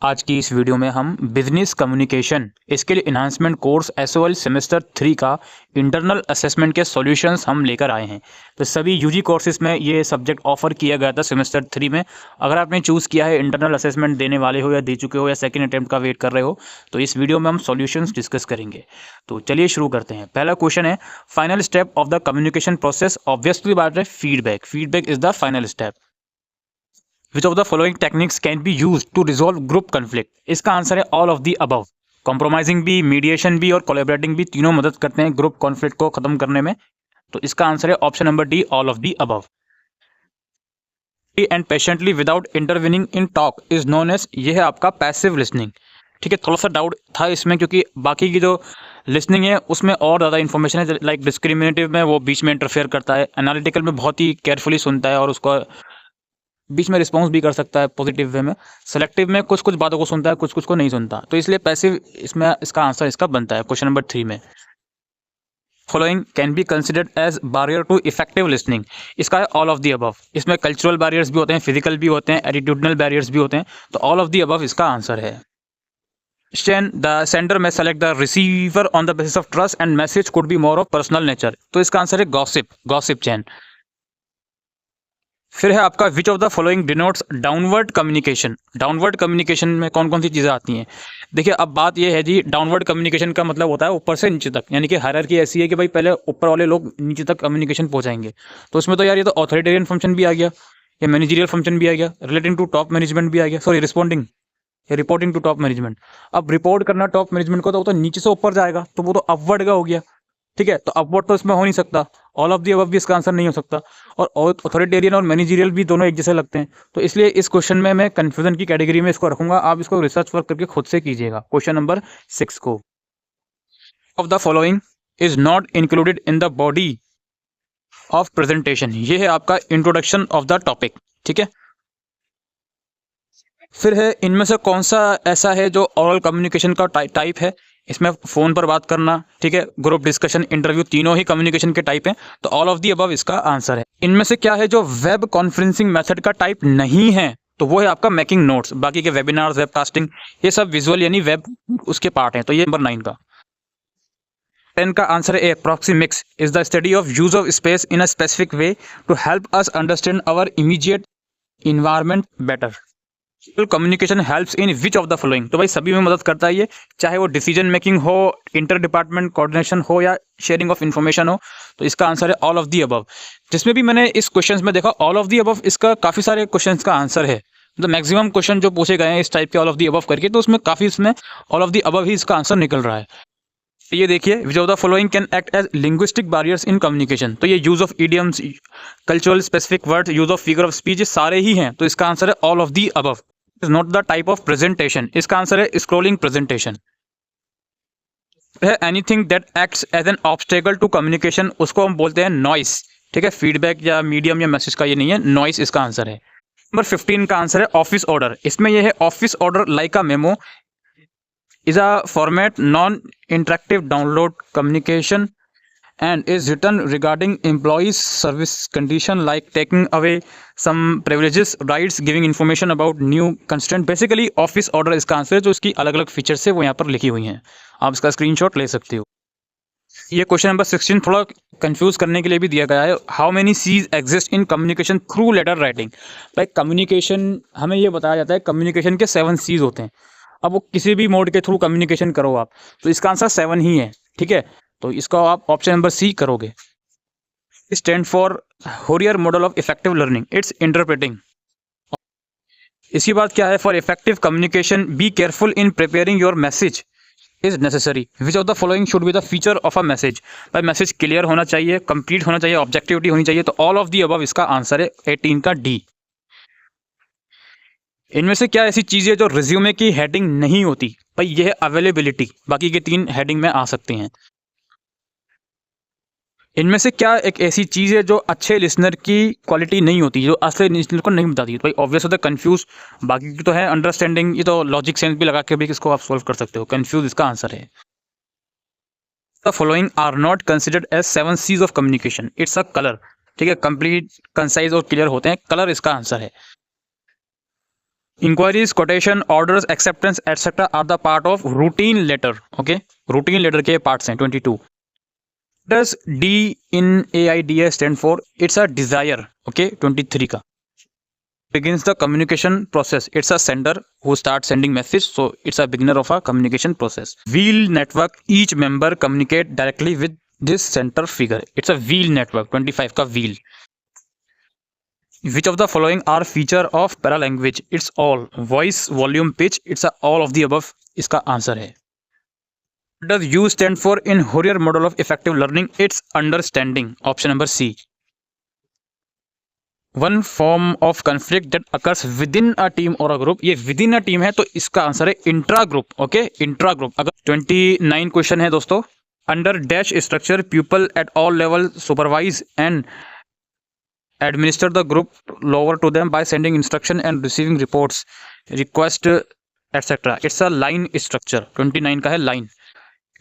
आज की इस वीडियो में हम business communication skill enhancement course SOL semester 3 का इंटरनल असेसमेंट के सॉल्यूशंस हम लेकर आए हैं। तो सभी यूजी कोर्सेज में ये सब्जेक्ट ऑफर किया गया था सेमेस्टर 3 में। अगर आपने चूज़ किया है, इंटरनल असेसमेंट देने वाले हो या दे चुके हो या सेकंड अटेम्प्ट का वेट कर रहे हो, तो इस वीडियो में हम सॉल्यूशंस डिस्कस करेंगे। तो चलिए शुरू करते हैं। पहला क्वेश्चन है, final step of the communication process. Obviously बात है, feedback is the final step. Which of the following techniques can be used to resolve group conflict? इसका आंसर है all of the above. Compromising भी, mediation भी और collaborating भी तीनों मदद करते हैं ग्रुप कॉन्फ्लिक्ट को खत्म करने में। तो इसका आंसर है option number D, all of the above. And patiently without intervening in talk is known as, ये है आपका पैसिव लिसनिंग। ठीक है, थोड़ा सा डाउट था इसमें क्योंकि बाकी की जो लिसनिंग है उसमें और ज़्यादा इन्फॉर्मेशन है। लाइक डिस्क्रिमिनेटिव में वो बीच में इंटरफेयर करता है, एनालिटिकल में बहुत ही केयरफुली सुनता है और उसको बीच में रिस्पॉन्स भी कर सकता है पॉजिटिव वे में। सेलेक्टिव में कुछ कुछ बातों को सुनता है, कुछ कुछ को नहीं सुनता। तो इसलिए पैसिव इसमें इसका आंसर इसका बनता है क्वेश्चन नंबर 3 में। Following can be considered as barrier to effective listening. इसका है ऑल ऑफ दी अबव। इसमें कल्चरल बैरियर्स भी होते हैं, फिजिकल भी होते हैं, एटीट्यूडनल बैरियर्स भी होते हैं। तो ऑल ऑफ दी अबव इसका आंसर है। द सेंडर में select the receiver on the basis of trust and message could be more of personal nature. तो इसका आंसर है गॉसिप चैन। फिर है आपका विच of the following denotes downward communication. Downward communication में कौन कौन सी चीज़ें आती हैं? देखिए, अब बात यह है जी, डाउनवर्ड कम्युनिकेशन का मतलब होता है ऊपर से नीचे तक, यानी कि हायरार्की ऐसी है कि भाई पहले ऊपर वाले लोग नीचे तक कम्युनिकेशन पहुंचाएंगे। तो उसमें तो यार ये तो ऑथोरिटेरियन फंक्शन भी आ गया, या मैनेजरियल फंक्शन भी आ गया, रिलेटिंग टू टॉप मैनेजमेंट भी आ गया, सॉरी रिस्पॉन्डिंग या रिपोर्टिंग टू टॉप मैनेजमेंट। अब रिपोर्ट करना टॉप मैनेजमेंट को तो वो तो नीचे से ऊपर जाएगा, तो वो तो अपवर्ड का हो गया। ठीक है, तो अपवर्ड तो इसमें हो नहीं सकता, ऑल ऑफ दी अबव भी इसका आंसर नहीं हो सकता। और ऑथोरिटेरियन और मैनेजरियल भी दोनों एक जैसे लगते हैं। तो इसलिए इस क्वेश्चन में मैं कंफ्यूजन की कैटेगरी में इसको रखूंगा। आप इसको रिसर्च वर्क करके खुद से कीजिएगा। क्वेश्चन नंबर 6 को, of the following is not included in the body of presentation. ये है आपका इंट्रोडक्शन ऑफ द टॉपिक। ठीक है, फिर है इनमें से कौन सा ऐसा है जो ओरल कम्युनिकेशन का टाइप है? इसमें फोन पर बात करना, ठीक है, ग्रुप डिस्कशन, इंटरव्यू, तीनों ही कम्युनिकेशन के टाइप हैं। तो ऑल ऑफ दी अबव इसका आंसर है। इनमें से क्या है जो वेब कॉन्फ्रेंसिंग मेथड का टाइप नहीं है? तो वो है आपका मेकिंग नोट्स। बाकी के वेबिनार्स, वेबकास्टिंग, ये सब विजुअल यानी वेब उसके पार्ट हैं। तो ये नंबर 9 का। 10 का आंसर है proxemics is the study of use of space in a specific way to help us understand our immediate environment better. Communication helps in which of the following. तो भाई सभी में मदद करता है ये, चाहे वो डिसीजन मेकिंग हो, इंटर डिपार्टमेंट कोऑर्डिनेशन हो या शेयरिंग ऑफ इन्फॉर्मेशन हो। तो इसका आंसर है ऑल ऑफ दी अबव। जिसमें भी मैंने इस क्वेश्चन में देखा ऑल ऑफ दी अबव, इसका काफी सारे क्वेश्चन का आंसर है। तो मैक्सिमम क्वेश्चन जो पूछे गए हैं इस टाइप के ऑल ऑफ दी अबव करके, तो उसमें काफी इसमें ऑल ऑफ दी अबव ही इसका आंसर निकल रहा है। तो ये देखिए, which of the following can act as linguistic barriers in communication. तो ये use of idioms, cultural specific word, use of figure of speech, ये सारे ही हैं। तो इसका आंसर है all of the above. Is not the type of presentation. इसका आंसर है स्क्रोलिंग प्रेजेंटेशन। है anything that acts as N obstacle to communication, उसको हम बोलते हैं नॉइस। ठीक है, फीडबैक या मीडियम या मैसेज का ये नहीं है, नॉइस इसका आंसर है। नंबर 15 का आंसर है ऑफिस ऑर्डर। इसमें यह है office order like a memo is a format non-interactive download communication and is written regarding employees service condition like taking away some privileges, rights, giving information about new constant। basically office order इसका answer है। जो इसकी अलग अलग features है वो यहाँ पर लिखी हुई हैं, आप इसका स्क्रीनशॉट ले सकते हो। ये क्वेश्चन नंबर 16 थोड़ा कंफ्यूज करने के लिए भी दिया गया है। How many Cs exist in communication through letter writing. भाई कम्युनिकेशन हमें ये बताया जाता है कम्युनिकेशन के 7 सीज होते हैं। अब वो किसी भी मोड के थ्रू कम्युनिकेशन करो आप, तो इसका आंसर 7 ही है। ठीक है, तो इसका आप ऑप्शन नंबर सी करोगे। Stand for horrier model of effective learning, it's interpreting. इसकी बात क्या है? For effective communication be careful in preparing your message is necessary. Which of the following should be the feature of a message. भाई message clear होना चाहिए, complete होना चाहिए, objectivity होनी चाहिए। तो ऑल ऑफ दी अबव इसका आंसर है 18 का डी। इनमें से क्या ऐसी चीज़ है जो रिज्यूमे की हेडिंग नहीं होती? भाई ये है अवेलेबिलिटी। बाकी के 3 हेडिंग में आ सकते हैं। इनमें से क्या एक ऐसी चीज़ है जो अच्छे लिसनर की क्वालिटी नहीं होती, जो असली लिसनर को नहीं बताती? तो भाई ऑब्वियस होता है कंफ्यूज। बाकी की तो है अंडरस्टैंडिंग, ये तो लॉजिक सेंस भी लगा के भी इसको आप सॉल्व कर सकते हो। कंफ्यूज इसका आंसर है। The following are not considered as 7 Cs of communication, it's a colour. ठीक है, कंप्लीट, कंसाइज और क्लियर होते हैं, कलर इसका आंसर है। Enquiries, quotation, orders, acceptance etcetera are the part of routine letter. Okay, routine letter के parts हैं 22। Does D in AIDA stand for? It's a desire. Okay, 23 का begins the communication process. It's a sender who starts sending message, so it's a beginner of a communication process. Wheel network, each member communicate directly with this center figure. It's a wheel network, 25 का wheel. Which of the following are feature of paralanguage? It's all. Voice, volume, pitch. It's a all of the above. इसका answer है। What does U stand for in Hourier model of effective learning? It's understanding. Option number C. One form of conflict that occurs within a team और a group, ये within a team है तो इसका answer है intra group. Okay, intra group. अगर 29 question है दोस्तों, under dash structure people at all level supervise and administer the group lower to them by sending instruction and receiving reports, request etcetera. It's a line structure. 29 का है line.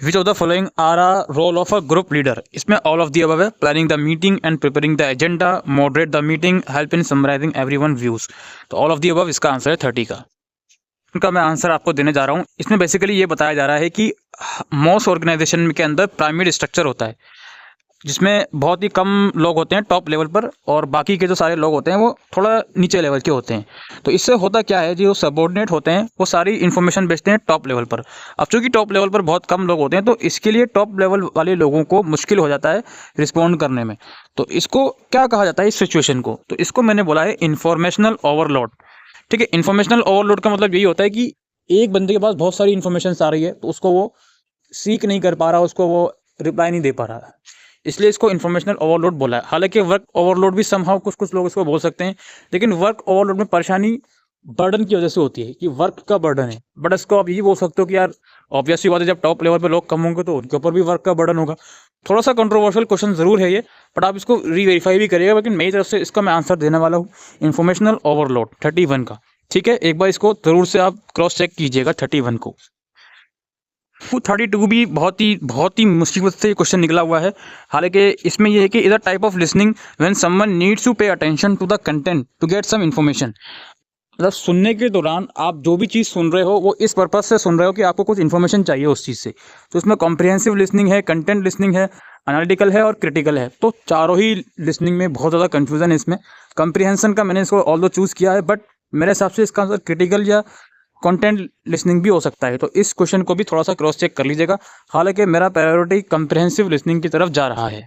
Which of the following are a role of a group leader? इसमें all of the above है। Planning the meeting and preparing the agenda, moderate the meeting, help in summarizing everyone views। तो all of the above इसका answer है 30 का। इनका मैं answer आपको देने जा रहा हूँ। इसमें बेसिकली ये बताया जा रहा है कि मोस्ट ऑर्गेनाइजेशन के अंदर पिरामिड स्ट्रक्चर होता है, जिसमें बहुत ही कम लोग होते हैं टॉप लेवल पर और बाकी के जो सारे लोग होते हैं वो थोड़ा नीचे लेवल के होते हैं। तो इससे होता क्या है, जो सबऑर्डिनेट होते हैं वो सारी इन्फॉर्मेशन भेजते हैं टॉप लेवल पर। अब चूंकि टॉप लेवल पर बहुत कम लोग होते हैं तो इसके लिए टॉप लेवल वाले लोगों को मुश्किल हो जाता है रिस्पॉन्ड करने में। तो इसको क्या कहा जाता है इस सिचुएशन को? तो इसको मैंने बोला है इन्फॉर्मेशनल ओवरलोड। ठीक है, इन्फॉर्मेशनल ओवरलोड का मतलब यही होता है कि एक बंदे के पास बहुत सारी इन्फॉर्मेशन आ रही है तो उसको वो सीक नहीं कर पा रहा, उसको वो रिप्लाई नहीं दे पा रहा, इसलिए इसको इन्फॉर्मेशनल ओवरलोड बोला है। हालांकि वर्क ओवरलोड भी समहाउ कुछ लोग इसको बोल सकते हैं, लेकिन वर्क ओवरलोड में परेशानी बर्डन की वजह से होती है कि वर्क का बर्डन है। बट इसको आप ये बोल सकते हो कि यार ऑब्वियसली बात है, जब टॉप लेवल पे लोग कम होंगे तो उनके ऊपर भी वर्क का बर्डन होगा। थोड़ा सा कंट्रोवर्शियल क्वेश्चन जरूर है ये, बट आप इसको रीवेरीफाई भी करिएगा। लेकिन मेरी तरफ से इसका मैं आंसर देने वाला हूँ इन्फॉर्मेशनल ओवरलोड 31 का। ठीक है, एक बार इसको जरूर से आप क्रॉस चेक कीजिएगा 31 को। 32 भी बहुत ही मुश्किल से क्वेश्चन निकला हुआ है। हालांकि इसमें यह है कि इधर type of listening when someone needs to pay attention to the content to get some information. मतलब सुनने के दौरान आप जो भी चीज़ सुन रहे हो वो इस पर्पज से सुन रहे हो कि आपको कुछ इन्फॉर्मेशन चाहिए उस चीज़ से। तो इसमें कॉम्प्रिहेंसिव लिसनिंग है, कंटेंट लिसनिंग है, एनालिटिकल है और क्रिटिकल है। तो चारों ही लिसनिंग में बहुत ज़्यादा कन्फ्यूजन है इसमें। कॉम्प्रिहेंशन का मैंने इसको ऑल्दो चूज़ किया है, बट मेरे हिसाब से इसका आंसर क्रिटिकल या कंटेंट लिसनिंग भी हो सकता है। तो इस क्वेश्चन को भी थोड़ा सा क्रॉस चेक कर लीजिएगा। हालांकि मेरा प्रायोरिटी कंप्रिहेंसिव लिसनिंग की तरफ जा रहा है।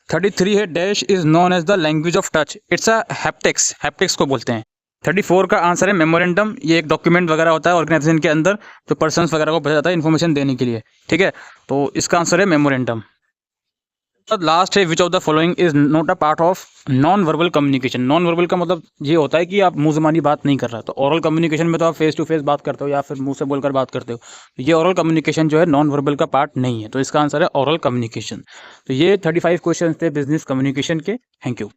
33 है dash is known as the language of touch. It's a haptics, haptics को बोलते हैं। 34 का आंसर है मेमोरेंडम। ये एक डॉक्यूमेंट वगैरह होता है ऑर्गेनाइजेशन के अंदर जो पर्सन्स वगैरह को भेजा जाता है इन्फॉर्मेशन देने के लिए। ठीक है, तो इसका आंसर है मेमोरेंडम। लास्ट है विच of the following is not a part of non verbal communication. Non verbal का मतलब ये होता है कि आप मुंह ज़बानी बात नहीं कर रहा। तो ओरल कम्युनिकेशन में तो आप फेस टू फेस बात करते हो या फिर मुंह से बोलकर बात करते हो। तो ये ओरल कम्युनिकेशन जो है नॉन वर्बल का पार्ट नहीं है। तो इसका आंसर है ओरल कम्युनिकेशन। तो ये 35 क्वेश्चन थे बिजनेस कम्युनिकेशन के। Thank you.